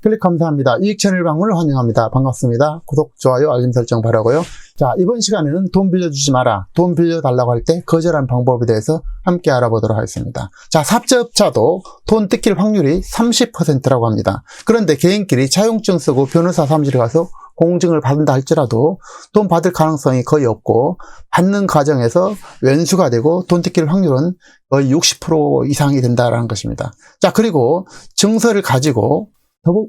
클릭 감사합니다. 이익 채널 방문을 환영합니다. 반갑습니다. 구독, 좋아요, 알림 설정 바라고요. 자, 이번 시간에는 돈 빌려주지 마라, 돈 빌려달라고 할 때 거절하는 방법에 대해서 함께 알아보도록 하겠습니다. 자, 사업자도 돈 뜯길 확률이 30%라고 합니다. 그런데 개인끼리 차용증 쓰고 변호사 사무실에 가서 공증을 받는다 할지라도 돈 받을 가능성이 거의 없고, 받는 과정에서 왼수가 되고 돈 뜯길 확률은 거의 60% 이상이 된다는 것입니다. 자, 그리고 증서를 가지고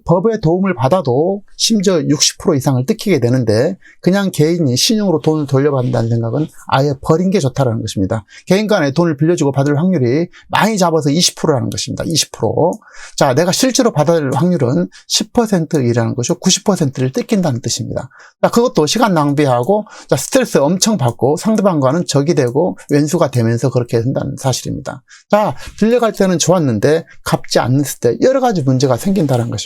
법의 도움을 받아도 심지어 60% 이상을 뜯기게 되는데, 그냥 개인이 신용으로 돈을 돌려받는다는 생각은 아예 버린 게 좋다는 것입니다. 개인 간에 돈을 빌려주고 받을 확률이 많이 잡아서 20%라는 것입니다. 20%. 자, 내가 실제로 받을 확률은 10%이라는 것이고 90%를 뜯긴다는 뜻입니다. 자, 그것도 시간 낭비하고, 자, 스트레스 엄청 받고 상대방과는 적이 되고 왼수가 되면서 그렇게 된다는 사실입니다. 자, 빌려갈 때는 좋았는데 갚지 않았을 때 여러 가지 문제가 생긴다는 것입니다.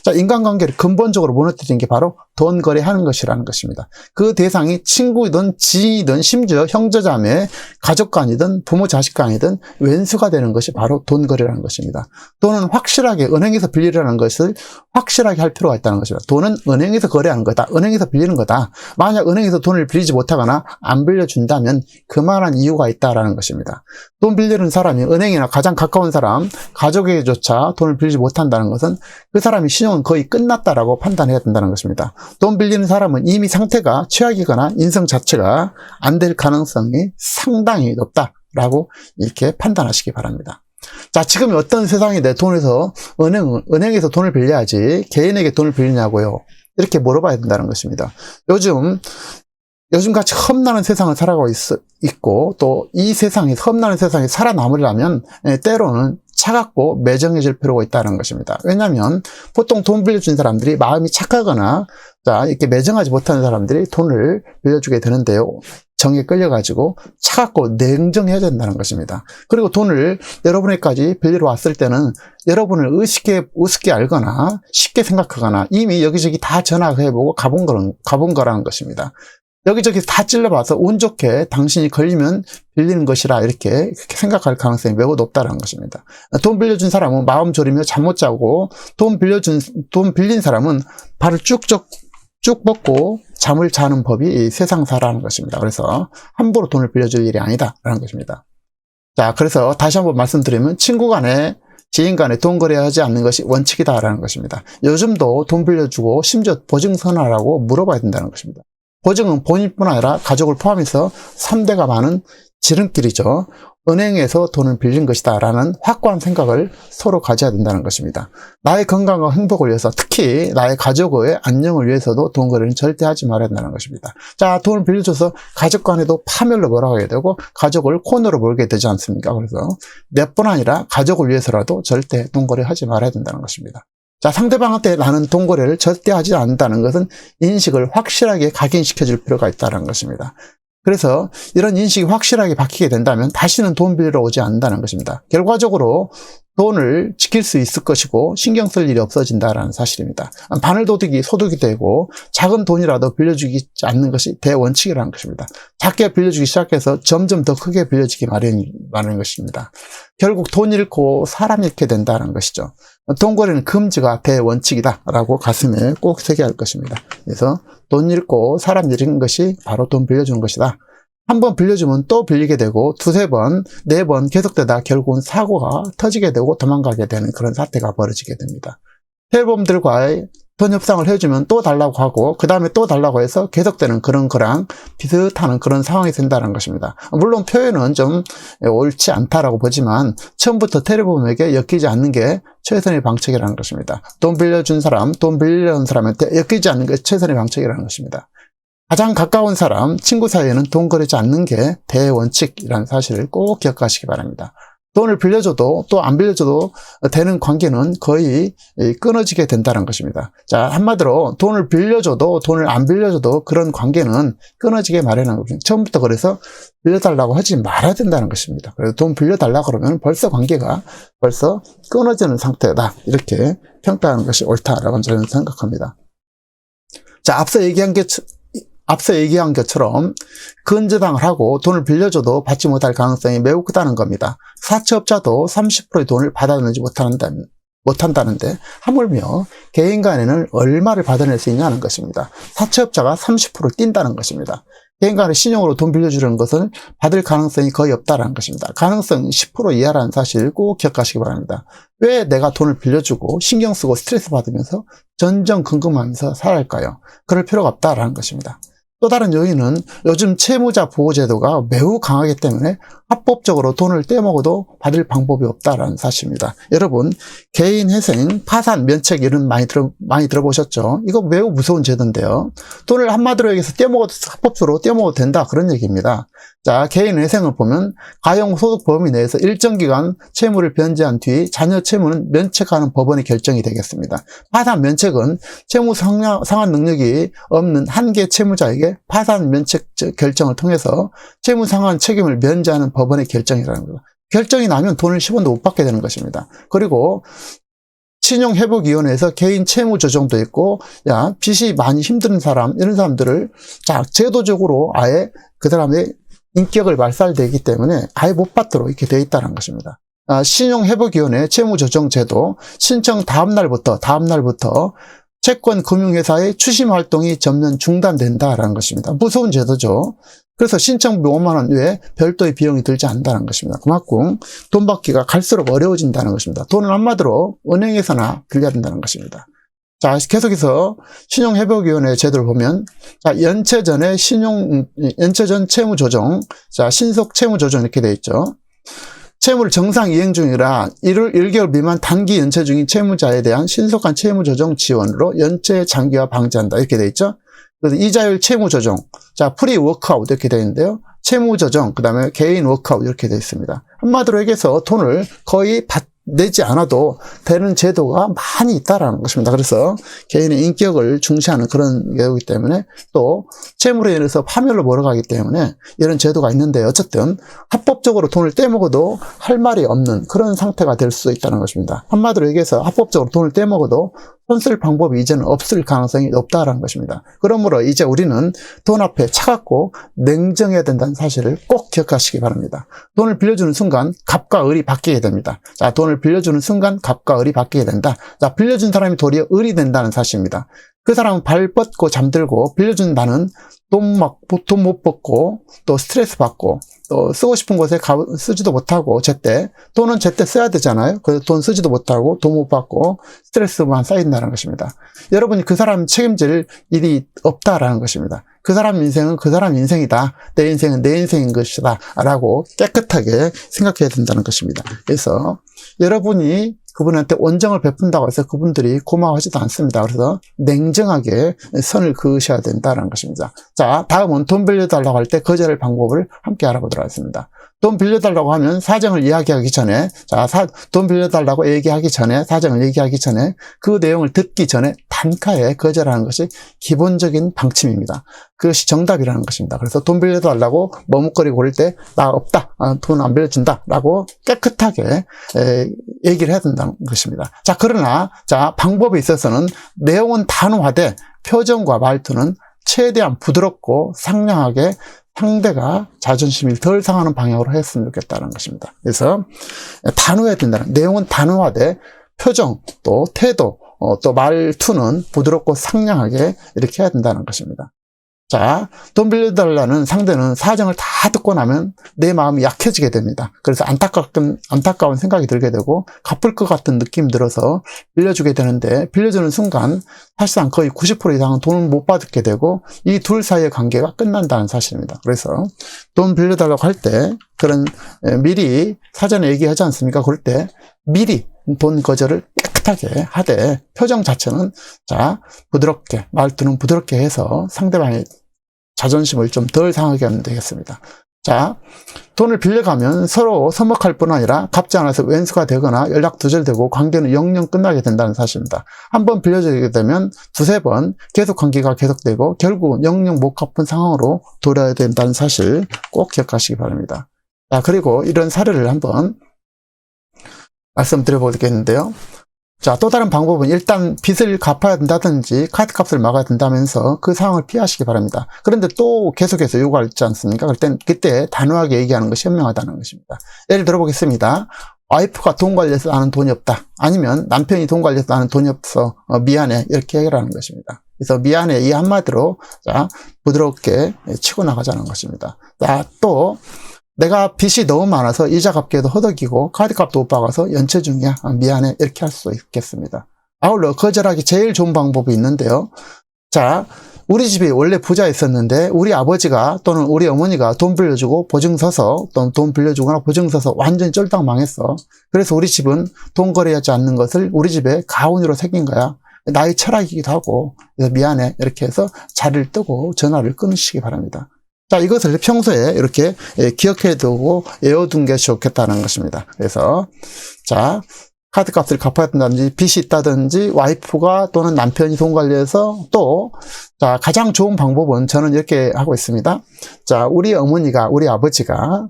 자, 인간관계를 근본적으로 무너뜨리는 게 바로 돈 거래하는 것이라는 것입니다. 그 대상이 친구이든 지인이든 심지어 형제자매, 가족간이든 부모 자식간이든 왼수가 되는 것이 바로 돈 거래라는 것입니다. 돈은 확실하게 은행에서 빌리라는 것을 확실하게 할 필요가 있다는 것입니다. 돈은 은행에서 거래하는 거다, 은행에서 빌리는 거다. 만약 은행에서 돈을 빌리지 못하거나 안 빌려준다면 그만한 이유가 있다라는 것입니다. 돈 빌리는 사람이 은행이나 가장 가까운 사람, 가족에게조차 돈을 빌리지 못한다는 것은 그 사람이 신용은 거의 끝났다라고 판단해야 된다는 것입니다. 돈 빌리는 사람은 이미 상태가 최악이거나 인성 자체가 안 될 가능성이 상당히 높다라고 이렇게 판단하시기 바랍니다. 자, 지금 어떤 세상이 내 돈에서 은행에서 돈을 빌려야지 개인에게 돈을 빌리냐고요? 이렇게 물어봐야 된다는 것입니다. 요즘같이 험난한 세상을 살아가고 있고, 또 이 세상이, 험난한 세상에 살아남으려면 때로는 차갑고 매정해질 필요가 있다는 것입니다. 왜냐하면 보통 돈 빌려준 사람들이 마음이 착하거나, 자, 이렇게 매정하지 못하는 사람들이 돈을 빌려주게 되는데요, 정에 끌려가지고 차갑고 냉정해야 된다는 것입니다. 그리고 돈을 여러분에게까지 빌리러 왔을 때는 여러분을 우습게 알거나 쉽게 생각하거나 이미 여기저기 다 전화해보고 가본 거라는 것입니다. 여기저기 다 찔러봐서 운 좋게 당신이 걸리면 빌리는 것이라 이렇게 생각할 가능성이 매우 높다는 것입니다. 돈 빌려준 사람은 마음 졸이며 잠 못 자고, 돈 빌린 사람은 발을 쭉 뻗고 잠을 자는 법이 이 세상사라는 것입니다. 그래서 함부로 돈을 빌려줄 일이 아니다라는 것입니다. 자, 그래서 다시 한번 말씀드리면 친구 간에, 지인 간에 돈 거래하지 않는 것이 원칙이다라는 것입니다. 요즘도 돈 빌려주고 심지어 보증서하라고 물어봐야 된다는 것입니다. 보증은 본인뿐 아니라 가족을 포함해서 3대가 많은 지름길이죠. 은행에서 돈을 빌린 것이다 라는 확고한 생각을 서로 가져야 된다는 것입니다. 나의 건강과 행복을 위해서, 특히 나의 가족의 안녕을 위해서도 돈 거래는 절대 하지 말아야 된다는 것입니다. 자, 돈을 빌려줘서 가족 간에도 파멸로 몰아가게 되고 가족을 코너로 몰게 되지 않습니까? 그래서 몇 번 아니라 가족을 위해서라도 절대 돈 거래 하지 말아야 된다는 것입니다. 자, 상대방한테 나는 돈 거래를 절대 하지 않는다는 것은 인식을 확실하게 각인시켜 줄 필요가 있다는 것입니다. 그래서 이런 인식이 확실하게 바뀌게 된다면 다시는 돈 빌리러 오지 않는다는 것입니다. 결과적으로 돈을 지킬 수 있을 것이고 신경 쓸 일이 없어진다는 사실입니다. 바늘도둑이 소득이 되고 작은 돈이라도 빌려주지 않는 것이 대원칙이라는 것입니다. 작게 빌려주기 시작해서 점점 더 크게 빌려주기 마련인 것입니다. 결국 돈 잃고 사람 잃게 된다는 것이죠. 돈 거래는 금지가 대원칙이다라고 가슴에 꼭 새겨야 할 것입니다. 그래서 돈 잃고 사람 잃은 것이 바로 돈 빌려주는 것이다. 한 번 빌려주면 또 빌리게 되고 두세 번, 네 번 계속되다 결국은 사고가 터지게 되고 도망가게 되는 그런 사태가 벌어지게 됩니다. 해외범들과의 돈 협상을 해주면 또 달라고 하고 그 다음에 또 달라고 해서 계속되는 그런 거랑 비슷한 그런 상황이 된다는 것입니다. 물론 표현은 좀 옳지 않다라고 보지만 처음부터 테러범에게 엮이지 않는 게 최선의 방책이라는 것입니다. 돈 빌려준 사람, 돈 빌리려는 사람한테 엮이지 않는 게 최선의 방책이라는 것입니다. 가장 가까운 사람, 친구 사이에는 돈 거래지 않는 게 대원칙이라는 사실을 꼭 기억하시기 바랍니다. 돈을 빌려줘도 또 안 빌려줘도 되는 관계는 거의 끊어지게 된다는 것입니다. 자, 한마디로 돈을 빌려줘도 돈을 안 빌려줘도 그런 관계는 끊어지게 마련한 겁니다. 처음부터 그래서 빌려달라고 하지 말아야 된다는 것입니다. 그래서 돈 빌려달라고 그러면 벌써 관계가 끊어지는 상태다, 이렇게 평가하는 것이 옳다라고 저는 생각합니다. 자, 앞서 얘기한 것처럼 근저당을 하고 돈을 빌려줘도 받지 못할 가능성이 매우 크다는 겁니다. 사채업자도 30%의 돈을 받아내지 못한다는데 하물며 개인 간에는 얼마를 받아낼 수 있냐는 것입니다. 사채업자가 30% 뛴다는 것입니다. 개인 간에 신용으로 돈 빌려주려는 것은 받을 가능성이 거의 없다는 것입니다. 가능성 10% 이하라는 사실 꼭 기억하시기 바랍니다. 왜 내가 돈을 빌려주고 신경 쓰고 스트레스 받으면서 전전긍긍하면서 살아야 할까요? 그럴 필요가 없다라는 것입니다. 또 다른 요인은 요즘 채무자 보호제도가 매우 강하기 때문에 합법적으로 돈을 떼먹어도 받을 방법이 없다라는 사실입니다. 여러분, 개인 회생, 파산, 면책 이런 많이 들어보셨죠? 이거 매우 무서운 제도인데요. 돈을 한마디로 얘기해서 합법적으로 떼먹어도 된다 그런 얘기입니다. 자, 개인 회생을 보면 가용소득 범위 내에서 일정 기간 채무를 변제한 뒤 자녀 채무는 면책하는 법원의 결정이 되겠습니다. 파산 면책은 채무 상환 능력이 없는 한계 채무자에게 파산 면책 결정을 통해서 채무 상환 책임을 면제하는 법원의 결정이라는 거죠. 결정이 나면 돈을 10원도 못 받게 되는 것입니다. 그리고 신용회복위원회에서 개인 채무 조정도 있고, 빚이 많이 힘든 사람, 이런 사람들을 제도적으로 아예 그 사람의 인격을 말살되기 때문에 아예 못 받도록 이렇게 되어 있다는 것입니다. 신용회복위원회 채무조정제도 신청 다음 날부터 채권금융회사의 추심 활동이 전면 중단된다라는 것입니다. 무서운 제도죠. 그래서 신청비 5만 원 외에 별도의 비용이 들지 않는다는 것입니다. 그만큼 돈 받기가 갈수록 어려워진다는 것입니다. 돈은 한마디로 은행에서나 빌려야 된다는 것입니다. 자, 계속해서 신용회복위원회 제도를 보면, 연체 전에 연체 전 채무조정, 신속 채무조정 이렇게 되어 있죠. 채무를 정상 이행 중이라 1개월 미만 단기 연체 중인 채무자에 대한 신속한 채무조정 지원으로 연체 장기화 방지한다 이렇게 되어 있죠. 그래서 이자율 채무조정, 프리 워크아웃 이렇게 되어 있는데요. 채무조정, 그 다음에 개인 워크아웃 이렇게 되어 있습니다. 한마디로 얘기해서 돈을 거의 내지 않아도 되는 제도가 많이 있다라는 것입니다. 그래서 개인의 인격을 중시하는 그런 경우이기 때문에 또 채무로 인해서 파멸로 몰아가기 때문에 이런 제도가 있는데 어쨌든 합법적으로 돈을 떼먹어도 할 말이 없는 그런 상태가 될 수 있다는 것입니다. 한마디로 얘기해서 합법적으로 돈을 떼먹어도 손 쓸 방법이 이제는 없을 가능성이 높다라는 것입니다. 그러므로 이제 우리는 돈 앞에 차갑고 냉정해야 된다는 사실을 꼭 기억하시기 바랍니다. 돈을 빌려주는 순간 갑과 을이 바뀌게 됩니다. 자, 돈을 빌려주는 순간 갑과 을이 바뀌게 된다. 자, 빌려준 사람이 도리어 을이 된다는 사실입니다. 그 사람은 발 뻗고 잠들고 빌려준 나는 돈 못 받고 또 스트레스 받고 또 쓰고 싶은 곳에 쓰지도 못하고 돈은 제때 써야 되잖아요. 그래서 돈 쓰지도 못하고 돈 못 받고 스트레스만 쌓인다는 것입니다. 여러분이 그 사람 책임질 일이 없다라는 것입니다. 그 사람 인생은 그 사람 인생이다. 내 인생은 내 인생인 것이다. 라고 깨끗하게 생각해야 된다는 것입니다. 그래서 여러분이 그분한테 원정을 베푼다고 해서 그분들이 고마워하지도 않습니다. 그래서 냉정하게 선을 그으셔야 된다는 것입니다. 자, 다음은 돈 빌려달라고 할 때 거절할 방법을 함께 알아보도록 하겠습니다. 돈 빌려달라고 하면 사정을 이야기하기 전에, 돈 빌려달라고 얘기하기 전에, 사정을 얘기하기 전에 그 내용을 듣기 전에 단칼에 거절하는 것이 기본적인 방침입니다. 그것이 정답이라는 것입니다. 그래서 돈 빌려달라고 머뭇거리고 그럴 때 나 없다, 돈 안 빌려준다 라고 깨끗하게 얘기를 해야 된다는 것입니다. 자, 그러나 방법에 있어서는 내용은 단호하되 표정과 말투는 최대한 부드럽고 상냥하게 상대가 자존심이 덜 상하는 방향으로 했으면 좋겠다는 것입니다. 그래서 단호해야 된다는, 내용은 단호하되 표정, 또 태도, 또 말투는 부드럽고 상냥하게 이렇게 해야 된다는 것입니다. 자, 돈 빌려달라는 상대는 사정을 다 듣고 나면 내 마음이 약해지게 됩니다. 그래서 안타까운 생각이 들게 되고 갚을 것 같은 느낌이 들어서 빌려주게 되는데, 빌려주는 순간 사실상 거의 90% 이상은 돈을 못 받게 되고 이 둘 사이의 관계가 끝난다는 사실입니다. 그래서 돈 빌려달라고 할 때 미리 사전에 얘기하지 않습니까? 그럴 때 미리 돈 거절을 깨끗하게 하되 표정 자체는 부드럽게, 말투는 부드럽게 해서 상대방의 자존심을 좀 덜 상하게 하면 되겠습니다. 자, 돈을 빌려가면 서로 서먹할 뿐 아니라 갚지 않아서 왼수가 되거나 연락 두절되고 관계는 영영 끝나게 된다는 사실입니다. 한번 빌려주게 되면 두세 번 계속 관계가 계속되고 결국은 영영 못 갚은 상황으로 돌아야 된다는 사실 꼭 기억하시기 바랍니다. 자, 그리고 이런 사례를 한번 말씀드려 보겠는데요. 자, 또 다른 방법은 일단 빚을 갚아야 된다든지 카드값을 막아야 된다면서 그 상황을 피하시기 바랍니다. 그런데 또 계속해서 요구하지 않습니까? 그때 단호하게 얘기하는 것이 현명하다는 것입니다. 예를 들어보겠습니다. 와이프가 돈 관리해서 나는 돈이 없다. 아니면 남편이 돈 관리해서 나는 돈이 없어. 미안해. 이렇게 해결하는 것입니다. 그래서 미안해. 이 한마디로 자 부드럽게 치고 나가자는 것입니다. 자, 또 내가 빚이 너무 많아서 이자 갚기에도 허덕이고 카드값도 못 박아서 연체 중이야. 미안해. 이렇게 할 수 있겠습니다. 아울러 거절하기 제일 좋은 방법이 있는데요. 자, 우리 집이 원래 부자였었는데 우리 아버지가 또는 우리 어머니가 돈 빌려주고 보증 서서 또는 돈 빌려주거나 보증 서서 완전히 쫄딱 망했어. 그래서 우리 집은 돈 거래하지 않는 것을 우리 집에 가훈으로 새긴 거야. 나의 철학이기도 하고. 그래서 미안해. 이렇게 해서 자리를 뜨고 전화를 끊으시기 바랍니다. 자, 이것을 평소에 이렇게 기억해두고 외워둔 게 좋겠다는 것입니다. 그래서 자, 카드값을 갚아야 된다든지 빚이 있다든지 와이프가 또는 남편이 돈 관리해서 또 자, 가장 좋은 방법은 저는 이렇게 하고 있습니다. 자, 우리 어머니가 우리 아버지가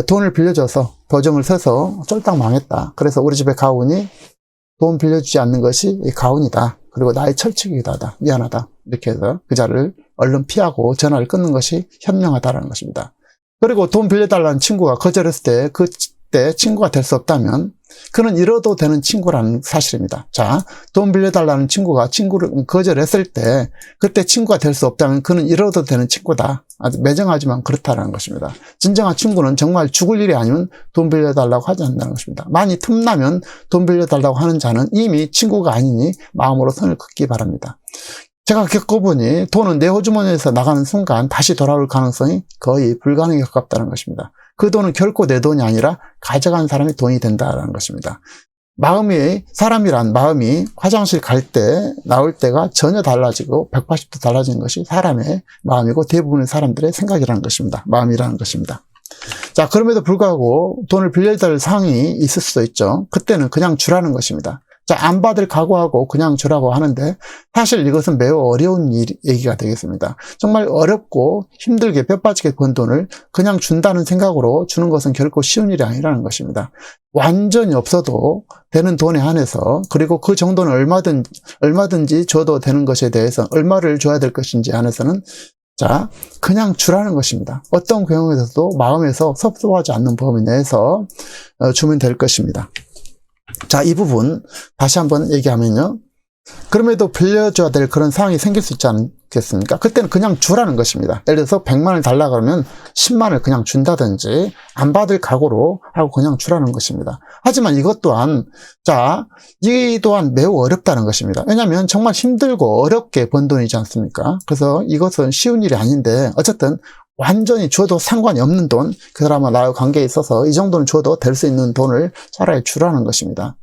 돈을 빌려줘서 보증을 서서 쫄딱 망했다. 그래서 우리 집에 가훈이 돈 빌려주지 않는 것이 가훈이다. 그리고 나의 철칙이기도 하다. 미안하다. 이렇게 해서 그 자를 얼른 피하고 전화를 끊는 것이 현명하다는 것입니다. 그리고 돈 빌려달라는 친구가 거절했을 때 그때 친구가 될 수 없다면 그는 잃어도 되는 친구라는 사실입니다. 자, 돈 빌려달라는 친구가 친구를 거절했을 때 그때 친구가 될 수 없다면 그는 잃어도 되는 친구다. 아주 매정하지만 그렇다는 것입니다. 진정한 친구는 정말 죽을 일이 아니면 돈 빌려달라고 하지 않는다는 것입니다. 만일 틈나면 돈 빌려달라고 하는 자는 이미 친구가 아니니 마음으로 선을 긋기 바랍니다. 제가 겪어보니 돈은 내 호주머니에서 나가는 순간 다시 돌아올 가능성이 거의 불가능에 가깝다는 것입니다. 그 돈은 결코 내 돈이 아니라 가져간 사람의 돈이 된다는 것입니다. 사람이란 마음이 화장실 갈 때, 나올 때가 전혀 달라지고 180도 달라지는 것이 사람의 마음이고 대부분의 사람들의 생각이라는 것입니다. 마음이라는 것입니다. 자, 그럼에도 불구하고 돈을 빌려줄 상황이 있을 수도 있죠. 그때는 그냥 주라는 것입니다. 자, 안 받을 각오하고 그냥 주라고 하는데 사실 이것은 매우 어려운 얘기가 되겠습니다. 정말 어렵고 힘들게 뼈빠지게 번 돈을 그냥 준다는 생각으로 주는 것은 결코 쉬운 일이 아니라는 것입니다. 완전히 없어도 되는 돈에 한해서 그리고 그 정도는 얼마든지 줘도 되는 것에 대해서 얼마를 줘야 될 것인지 한해서는 자, 그냥 주라는 것입니다. 어떤 경우에서도 마음에서 섭섭하지 않는 범위 내에서 주면 될 것입니다. 자, 이 부분 다시 한번 얘기하면요. 그럼에도 빌려줘야 될 그런 상황이 생길 수 있지 않겠습니까? 그때는 그냥 주라는 것입니다. 예를 들어서 100만 원을 달라 그러면 10만 원을 그냥 준다든지 안 받을 각오로 하고 그냥 주라는 것입니다. 하지만 이것 또한 이 또한 매우 어렵다는 것입니다. 왜냐하면 정말 힘들고 어렵게 번 돈이지 않습니까? 그래서 이것은 쉬운 일이 아닌데 어쨌든 완전히 줘도 상관이 없는 돈, 그 사람과 나의 관계에 있어서 이 정도는 줘도 될 수 있는 돈을 차라리 주라는 것입니다.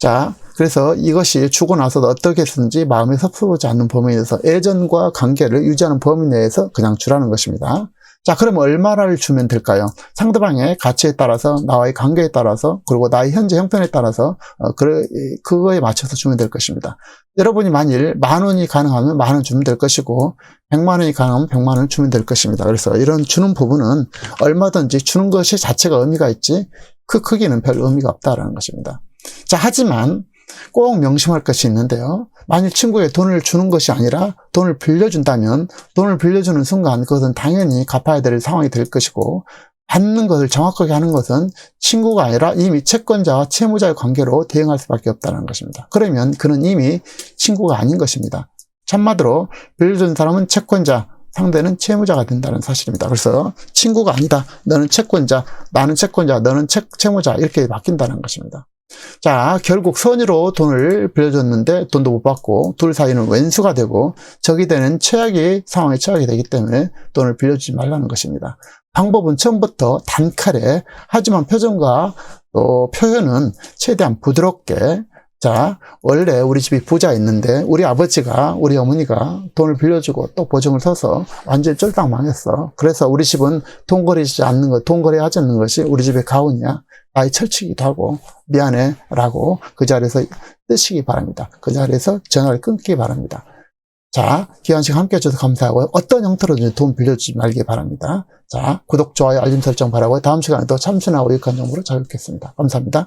자, 그래서 이것이 주고 나서도 어떻게든지 마음에 섭섭하지 않는 범위 내에서 애정과 관계를 유지하는 범위 내에서 그냥 주라는 것입니다. 자, 그럼 얼마를 주면 될까요? 상대방의 가치에 따라서, 나와의 관계에 따라서, 그리고 나의 현재 형편에 따라서 그거에 맞춰서 주면 될 것입니다. 여러분이 만일 10,000원이 가능하면 10,000원 주면 될 것이고 100만 원이 가능하면 100만 원을 주면 될 것입니다. 그래서 이런 주는 부분은 얼마든지 주는 것이 자체가 의미가 있지 그 크기는 별 의미가 없다라는 것입니다. 자, 하지만 꼭 명심할 것이 있는데요. 만일 친구에게 돈을 주는 것이 아니라 돈을 빌려준다면 돈을 빌려주는 순간 그것은 당연히 갚아야 될 상황이 될 것이고 받는 것을 정확하게 하는 것은 친구가 아니라 이미 채권자와 채무자의 관계로 대응할 수밖에 없다는 것입니다. 그러면 그는 이미 친구가 아닌 것입니다. 한마디로 빌려준 사람은 채권자, 상대는 채무자가 된다는 사실입니다. 그래서 친구가 아니다. 너는 채권자, 나는 채권자, 너는 채무자 이렇게 바뀐다는 것입니다. 자, 결국 선의로 돈을 빌려줬는데 돈도 못 받고 둘 사이는 왼수가 되고 적이 되는 상황에 처하게 되기 때문에 돈을 빌려주지 말라는 것입니다. 방법은 처음부터 단칼에 하지만 표정과 또 표현은 최대한 부드럽게 자, 원래 우리 집이 부자였는데 우리 아버지가 우리 어머니가 돈을 빌려주고 또 보증을 서서 완전히 쫄딱 망했어. 그래서 우리 집은 돈 거래하지 않는 것이 우리 집의 가훈이야. 나의 철칙이기도 하고 미안해 라고 그 자리에서 뜨시기 바랍니다. 그 자리에서 전화를 끊기 바랍니다. 자, 귀한 시간 함께 해주셔서 감사하고요. 어떤 형태로든 돈 빌려주지 말기 바랍니다. 자, 구독, 좋아요, 알림 설정 바라고 다음 시간에도 참신하고 유익한 정보로 찾아뵙겠습니다. 감사합니다.